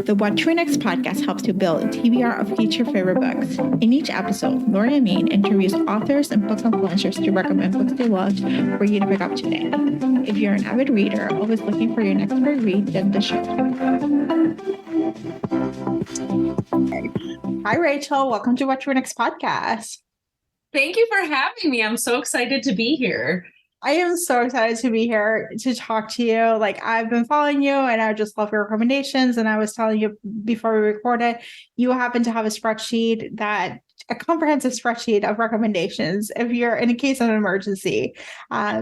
The What to Next podcast helps you build a TBR of future favorite books. In each episode, Lori and Maine interviews authors and book influencers to recommend books they loved for you to pick up today. If you're an avid reader, always looking for your next great read, then the show. Hi, Rachel. Welcome to What to Next podcast. Thank you for having me. I'm so excited to be here. I am so excited to be here to talk to you. Like, I've been following you and I just love your recommendations. And I was telling you before we recorded, you happen to have a comprehensive spreadsheet of recommendations if you're in a case of an emergency.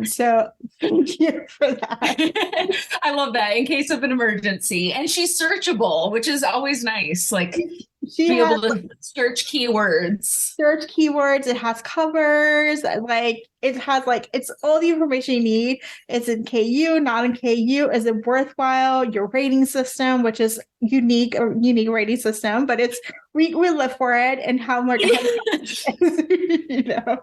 So thank you for that. I love that, in case of an emergency. And she's searchable, which is always nice. Like, be able to search keywords. It has covers, it's all the information you need. It's in KU, not in KU. Is it worthwhile? Your rating system, which is unique rating system, but we live for it, and how much you know.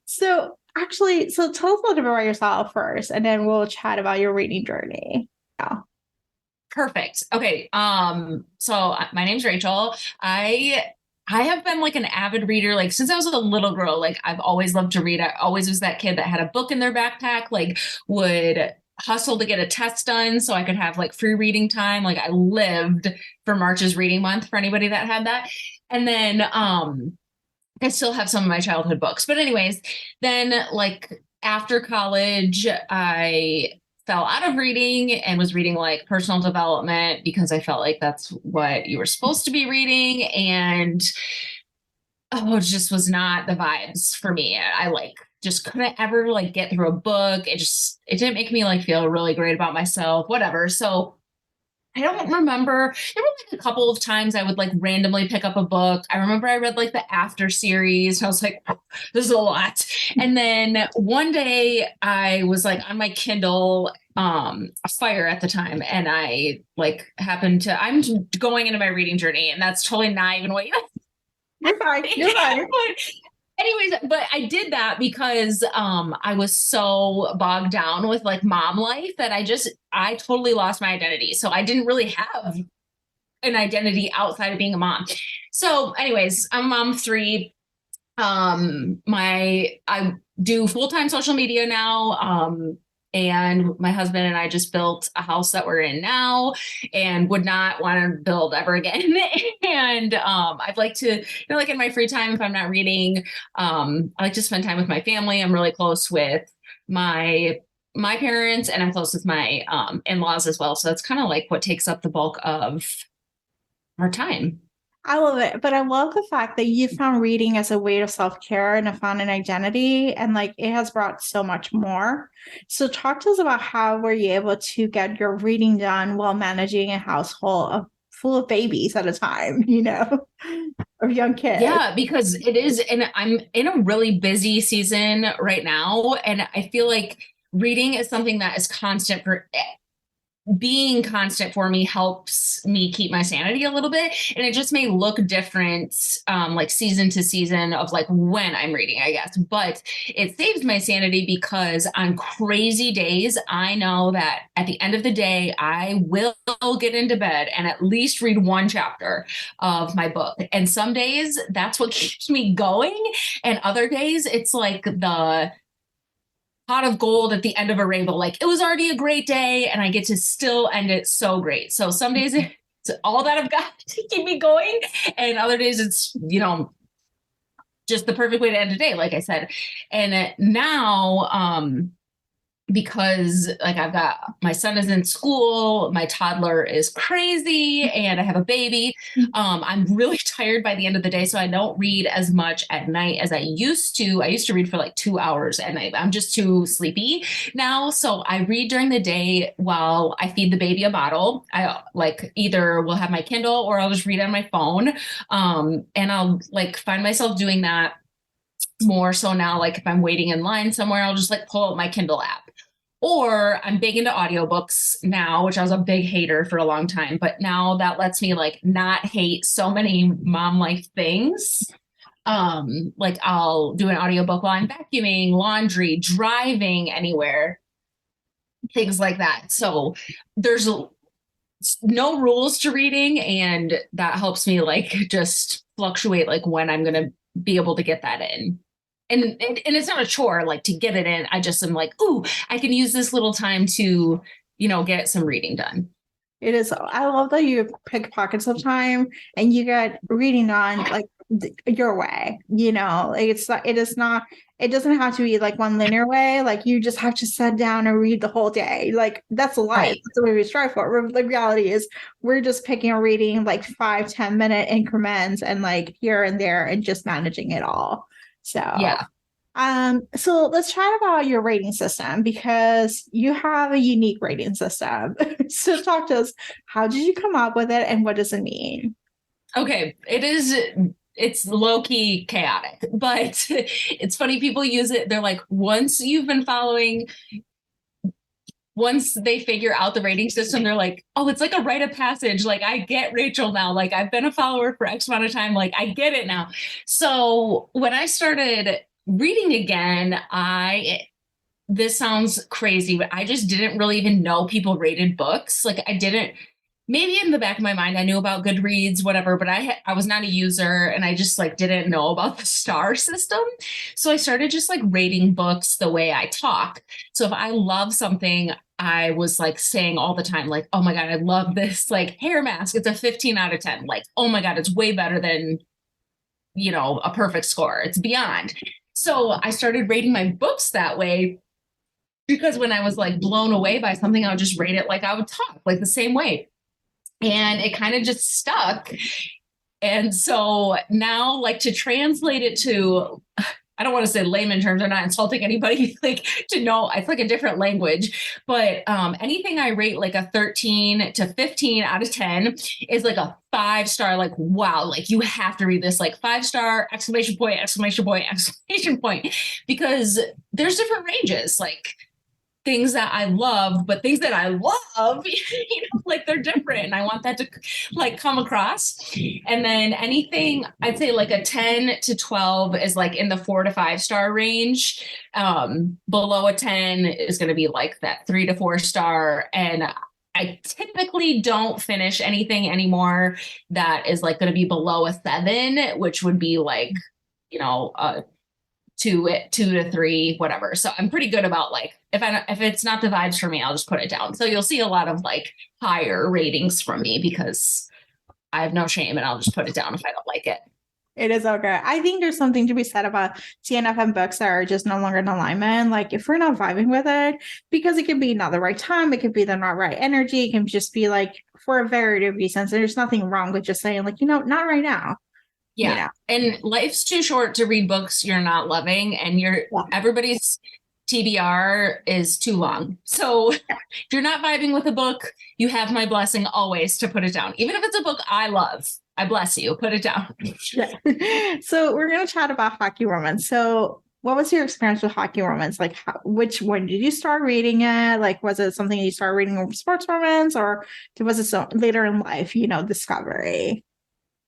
So tell us a little bit about yourself first, and then we'll chat about your reading journey. Yeah. Perfect. Okay. So my name's Rachel. I have been like an avid reader, like since I was a little girl. Like, I've always loved to read. I always was that kid that had a book in their backpack, like would hustle to get a test done so I could have like free reading time. Like, I lived for March's reading month, for anybody that had that. And then, I still have some of my childhood books, but anyways, then like after college, I fell out of reading and was reading like personal development because I felt like that's what you were supposed to be reading. And it just was not the vibes for me. I just couldn't ever like get through a book. It didn't make me like feel really great about myself, whatever. So I don't remember. There were like a couple of times I would like randomly pick up a book. I remember I read like the After series. And I was like, oh, this is a lot. And then one day I was like on my Kindle Fire at the time. And I like I'm going into my reading journey, and that's totally not even what You're fine. But I did that because I was so bogged down with like mom life that I totally lost my identity. So I didn't really have an identity outside of being a mom. So anyways, I'm a mom of 3. I do full-time social media now. And my husband and I just built a house that we're in now and would not want to build ever again. And I'd like to, like in my free time, if I'm not reading, I like to spend time with my family. I'm really close with my parents, and I'm close with my in-laws as well. So that's kind of like what takes up the bulk of our time. I love it. But I love the fact that you found reading as a way of self-care and found an identity, and like it has brought so much more. So talk to us about how were you able to get your reading done while managing a household full of babies at a time, or young kids. Yeah, because it is, and I'm in a really busy season right now. And I feel like reading is something that is constant being constant for me helps me keep my sanity a little bit. And it just may look different, like season to season of like when I'm reading, I guess, but it saves my sanity because on crazy days, I know that at the end of the day, I will get into bed and at least read one chapter of my book. And some days that's what keeps me going. And other days it's like the pot of gold at the end of a rainbow. Like, it was already a great day and I get to still end it so great. So some days it's all that I've got to keep me going. And other days it's, just the perfect way to end a day, like I said. And now, because like I've got, my son is in school, my toddler is crazy, and I have a baby. I'm really tired by the end of the day. So I don't read as much at night as I used to. I used to read for like 2 hours at night. I'm just too sleepy now. So I read during the day while I feed the baby a bottle. I like either will have my Kindle or I'll just read on my phone. And I'll like find myself doing that more so now. Like if I'm waiting in line somewhere, I'll just like pull out my Kindle app. Or I'm big into audiobooks now, which I was a big hater for a long time, but now that lets me like not hate so many mom life things. Like I'll do an audiobook while I'm vacuuming, laundry, driving anywhere, things like that. So there's no rules to reading, and that helps me like just fluctuate like when I'm gonna be able to get that in. And it's not a chore like to get it in. I just am like, ooh, I can use this little time to, get some reading done. It is. I love that you pick pockets of time and you get reading on like your way. Like, it is not. It doesn't have to be like one linear way. Like you just have to sit down and read the whole day. Like that's life. Right. That's the way we strive for. The reality is we're just picking a reading like 5-10 minute increments and like here and there and just managing it all. So Yeah. so let's chat about your rating system because you have a unique rating system. So talk to us. How did you come up with it and what does it mean? Okay. It's low key chaotic, but it's funny. People use it. They're like, once they figure out the rating system, they're like, oh, it's like a rite of passage. Like, I get Rachel now. Like, I've been a follower for X amount of time. Like, I get it now. So when I started reading again, this sounds crazy, but I just didn't really even know people rated books. Like, I didn't, maybe in the back of my mind, I knew about Goodreads, whatever, but I was not a user and I just like didn't know about the star system. So I started just like rating books the way I talk. So if I love something, I was like saying all the time, like, oh my God, I love this like hair mask. It's a 15 out of 10. Like, oh my God, it's way better than, a perfect score. It's beyond. So I started rating my books that way because when I was like blown away by something, I would just rate it like I would talk, like the same way. And it kind of just stuck. And so now, like to translate it to, I don't want to say layman terms, I'm not insulting anybody, like to know it's like a different language, but anything I rate like a 13 to 15 out of 10 is like a 5-star, like, wow, like you have to read this, like 5-star, exclamation point, exclamation point, exclamation point, because there's different ranges, like things that I love, but things that I love, like they're different. And I want that to like come across. And then anything I'd say like a 10 to 12 is like in the 4 to 5-star range. Below a 10 is going to be like that 3 to 4-star. And I typically don't finish anything anymore that is like going to be below a 7, which would be like, a 2 to 3, whatever. So I'm pretty good about like if it's not the vibes for me, I'll just put it down. So you'll see a lot of like higher ratings from me because I have no shame and I'll just put it down if I don't like it. It is okay. I think there's something to be said about TNFM books that are just no longer in alignment. Like if we're not vibing with it, because it could be not the right time, it could be the not right energy, it can just be like for a variety of reasons. There's nothing wrong with just saying like, not right now. Yeah. And life's too short to read books you're not loving, and Yeah. everybody's TBR is too long. So if you're not vibing with a book, you have my blessing always to put it down. Even if it's a book I love, I bless you, put it down. Yeah. So we're going to chat about hockey romance. So what was your experience with hockey romance? Like which one did you start reading it? Like was it something you started reading sports romance or was it later in life, discovery?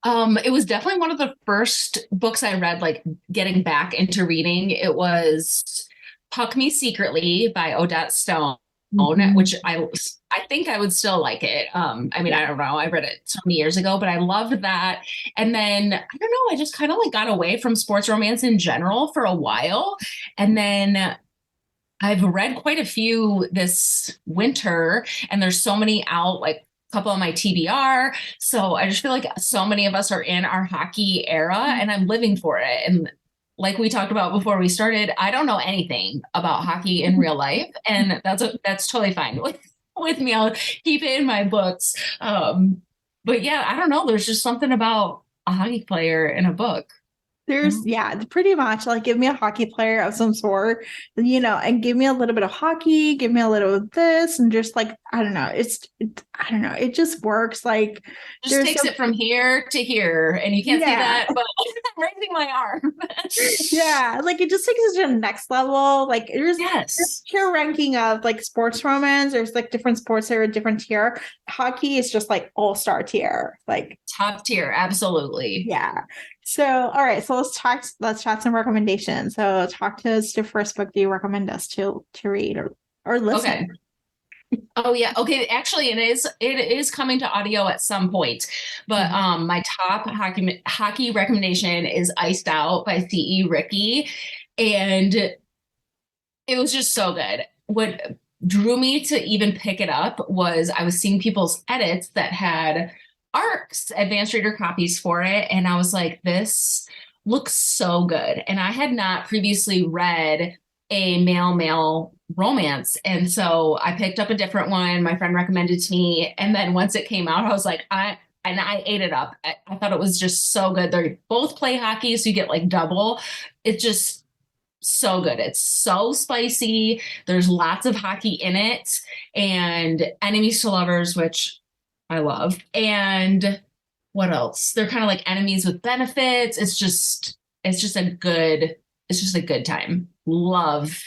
It was definitely one of the first books I read, like getting back into reading. It was Puck Me Secretly by Odette Stone, which I think I would still like it. I mean, I don't know. I read it so many years ago, but I loved that. And then I don't know, I just kind of like got away from sports romance in general for a while. And then I've read quite a few this winter, and there's so many out, like couple of my TBR. So I just feel like so many of us are in our hockey era and I'm living for it. And like we talked about before we started, I don't know anything about hockey in real life. And that's totally fine with me. I'll keep it in my books. But yeah, I don't know. There's just something about a hockey player in a book. There's, pretty much like give me a hockey player of some sort, and give me a little bit of hockey, give me a little of this, and just like, I don't know, I don't know, it just works. Like, just takes it from here to here, and you can't see that, but I'm raising my arm. Yeah, like it just takes it to the next level. Like, there's tier ranking of like sports romance. There's like different sports that are a different tier. Hockey is just like all-star tier, like top tier, absolutely. Yeah. So, all right. So let's chat some recommendations. So talk to us the first book do you recommend us to read or listen? Okay. Oh yeah. Okay. Actually, it is coming to audio at some point. But Mhm. my top hockey recommendation is Iced Out by C.E. Ricky. And it was just so good. What drew me to even pick it up was I was seeing people's edits that had ARCs, advanced reader copies for it. And I was like, this looks so good. And I had not previously read a male romance. And so I picked up a different one. My friend recommended to me. And then once it came out, I was like, I ate it up. I thought it was just so good. They both play hockey, so you get like double. It just so good. It's so spicy. There's lots of hockey in it, and enemies to lovers, which I love. And what else? They're kind of like enemies with benefits. It's just a good time. Love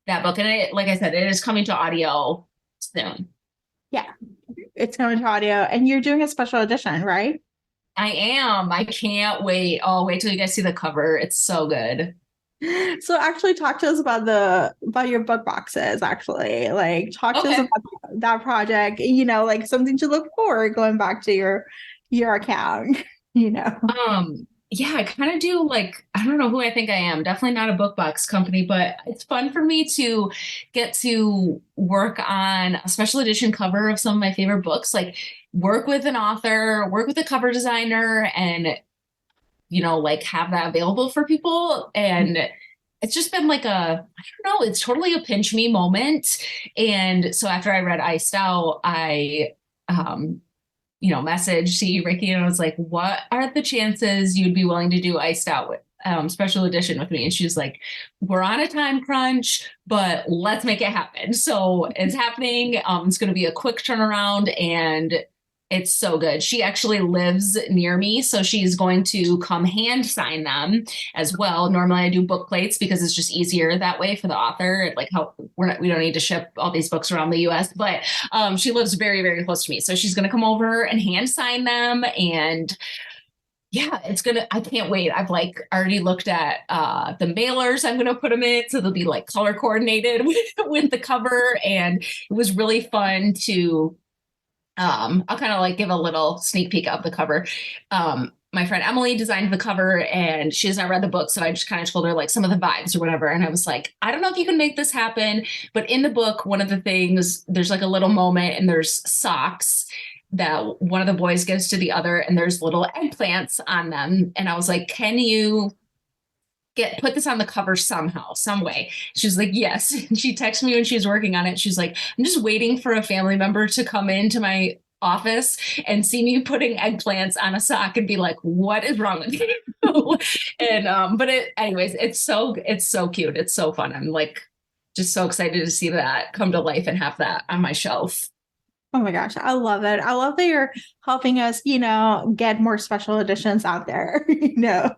that book. And like I said, it is coming to audio soon. Yeah, it's coming to audio, and you're doing a special edition, right? I am. I can't wait. Oh, wait till you guys see the cover. It's so good. So actually talk to us about the about your book boxes actually. Like talk to us Okay. about that project, like something to look forward going back to your account, you know. Yeah, I kind of do like, I don't know who I think I am. Definitely not a book box company, but it's fun for me to get to work on a special edition cover of some of my favorite books, like work with an author, work with a cover designer, and like have that available for people. And it's just been like I don't know, it's totally a pinch me moment. And so after I read Iced Out, I um messaged C. Ricky and I was like, what are the chances you'd be willing to do Iced Out with special edition with me? And she was like, we're on a time crunch, but let's make it happen. So it's happening. It's going to be a quick turnaround and it's so good. She actually lives near me, so she's going to come hand sign them as well. Normally, I do book plates because it's just easier that way for the author. Like how we don't need to ship all these books around the U.S. But she lives very, very close to me, so she's going to come over and hand sign them. And yeah, I can't wait. I've like already looked at the mailers I'm gonna put them in, so they'll be like color coordinated with the cover. And it was really fun to I'll kind of like give a little sneak peek of the cover. My friend Emily designed the cover and she has not read the book. So I just kind of told her like some of the vibes or whatever. And I was like, I don't know if you can make this happen. But in the book, one of the things, there's like a little moment and there's socks that one of the boys gives to the other and there's little eggplants on them. And I was like, can you put this on the cover somehow, some way? She's like, yes. And she texted me when she was working on it. She's like, I'm just waiting for a family member to come into my office and see me putting eggplants on a sock and be like, what is wrong with you? And but anyways, it's so cute. It's so fun. I'm like just so excited to see that come to life and have that on my shelf. Oh my gosh, I love it. I love that you're helping us, get more special editions out there, No,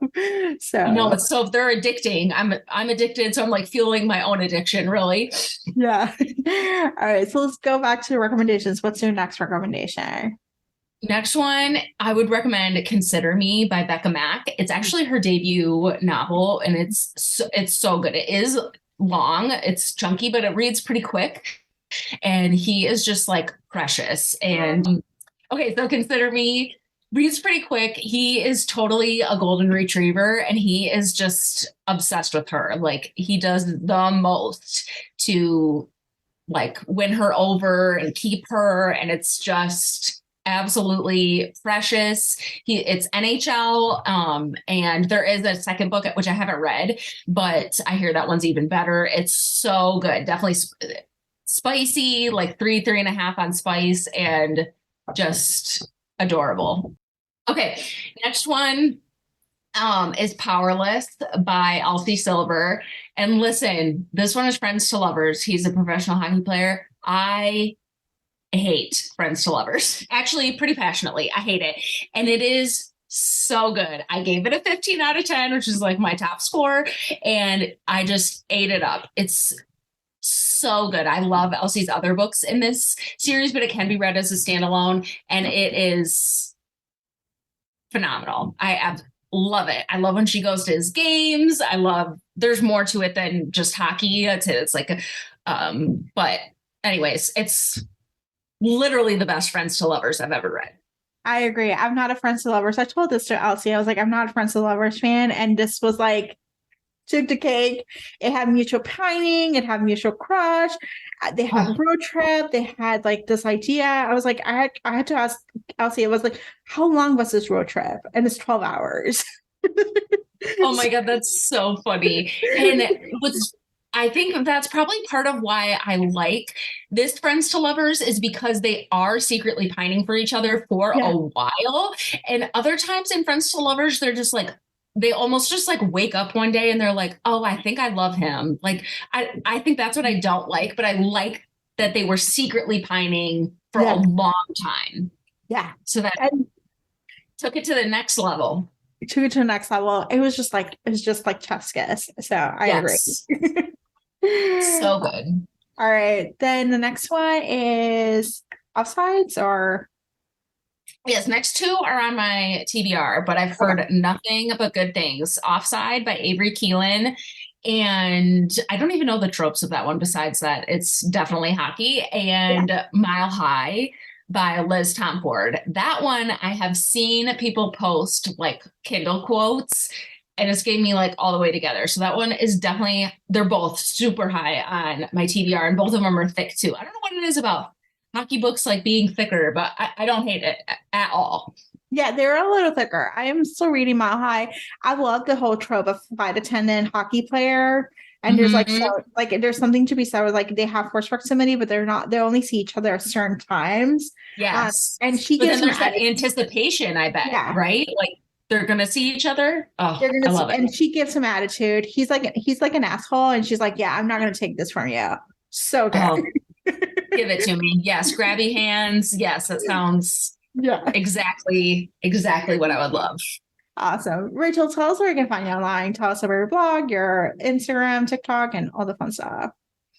So, it's so they're addicting. I'm addicted, so I'm like fueling my own addiction, really. yeah. All right, so let's go back to the recommendations. What's your next recommendation? Next one, I would recommend Consider Me by Becca Mack. It's actually her debut novel, and it's so good. It is long, it's chunky, but it reads pretty quick. And he is just like precious. And okay, so Consider Me reads pretty quick. He is totally a golden retriever, and he is just obsessed with her. Like he does the most to like win her over and keep her, and it's just absolutely precious. It's NHL, and there is a second book which I haven't read, but I hear that one's even better. It's so good. Definitely spicy, like 3.5 on spice, and just adorable. Okay, next one is Powerless by Elsie Silver. And listen, this one is Friends to Lovers. He's a professional hockey player. I hate Friends to Lovers. Actually, pretty passionately. I hate it. And it is so good. I gave it a 15 out of 10, which is like my top score. And I just ate it up. It's so good. I love Elsie's other books in this series, but it can be read as a standalone. And it is phenomenal. I love it. I love when she goes to his games. There's more to it than just hockey. It's like, but anyways, literally the best Friends to Lovers I've ever read. I agree. I'm not a Friends to Lovers. I told this to Elsie. I was like, I'm not a Friends to Lovers fan. And this was like, took the cake. It had mutual pining. It had mutual crush. They had Oh, road trip. They had like this idea. I was like, I had to ask Elsie. I was like, how long was this road trip? And it's 12 hours. oh my God, that's so funny. And what's I think that's probably part of why I like this Friends to Lovers is because they are secretly pining for each other for Yeah, a while. And other times in Friends to Lovers, they're just like, they almost just like wake up one day and they're like, oh, I think I love him. Like, I think that's what I don't like, but I like that they were secretly pining for a yeah, long time. yeah. So that And took it to the next level. it took it to the next level. It was just like chef's kiss. So I agree. Yes. So good. All right. Then the next one is offsides or Yes, next two are on my TBR, but I've okay. heard nothing but good things. Offside by Avery Keelan. And I don't even know the tropes of that one besides that it's definitely hockey. Yeah. And Mile High by Liz Tomford. That one I have seen people post like Kindle quotes and it's gave me like all the way together. So that one is definitely, they're both super high on my TBR and both of them are thick too. I don't know what it is about hockey books like being thicker, but I don't hate it at all. Yeah, they're a little thicker. I am still reading Mile High. I love the whole trope of flight attendant hockey player. And there's like so Mm-hmm. like there's something to be said with like they have forced proximity, but they only see each other at certain times. Yes. And she But gives then him there's that anticipation, I bet, yeah, right? Like they're gonna see each other. Oh, they're gonna I see, love it. and she gives him attitude. He's like an asshole, and she's like, yeah, I'm not gonna take this from you. So good. Oh, give it to me. Yes, grabby hands. Yes, that sounds Yeah. exactly what I would love. Awesome. Rachel, tell us where you can find you online. Tell us about your blog, your Instagram, TikTok, and all the fun stuff.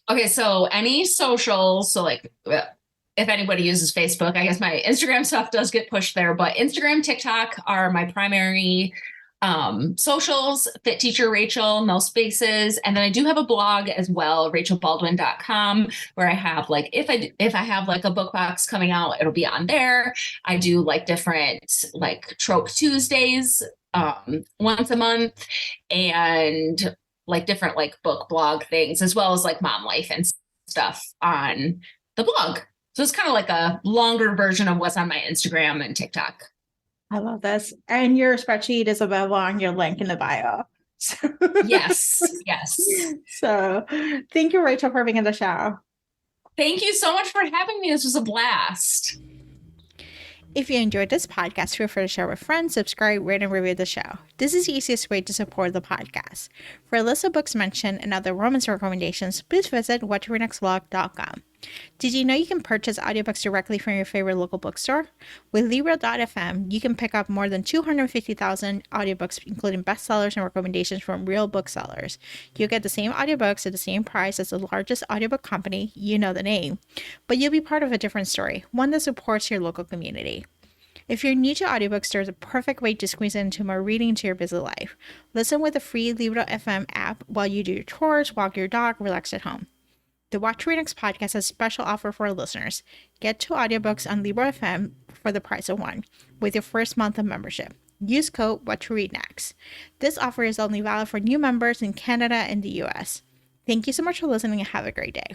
Okay, so any socials, so like if anybody uses Facebook, I guess my Instagram stuff does get pushed there, but Instagram, TikTok are my primary socials. Fit Teacher Rachel, no spaces. And then I do have a blog as well, rachelbaldwin.com, where I have like if I have like a book box coming out, it'll be on there. I do like different like trope Tuesdays once a month and like different like book blog things as well as like mom life and stuff on the blog. So it's kind of like a longer version of what's on my Instagram and TikTok. I love this. And your spreadsheet is available on your link in the bio. So, Yes, yes. so thank you, Rachel, for being on the show. Thank you so much for having me. This was a blast. If you enjoyed this podcast, feel free to share with friends, subscribe, rate, and review the show. This is the easiest way to support the podcast. For a list of books mentioned and other romance recommendations, please visit whattoreadnextblog.com. Did you know you can purchase audiobooks directly from your favorite local bookstore? With Libro.fm, you can pick up more than 250,000 audiobooks, including bestsellers and recommendations from real booksellers. You'll get the same audiobooks at the same price as the largest audiobook company, you know the name, but you'll be part of a different story, one that supports your local community. If you're new to audiobooks, there's a perfect way to squeeze into more reading into your busy life. Listen with the free Libro.fm app while you do your chores, walk your dog, relax at home. The What to Read Next podcast has a special offer for our listeners. Get 2 audiobooks on Libro FM for the price of 1 with your first month of membership. Use code What to Read Next. This offer is only valid for new members in Canada and the US. Thank you so much for listening and have a great day.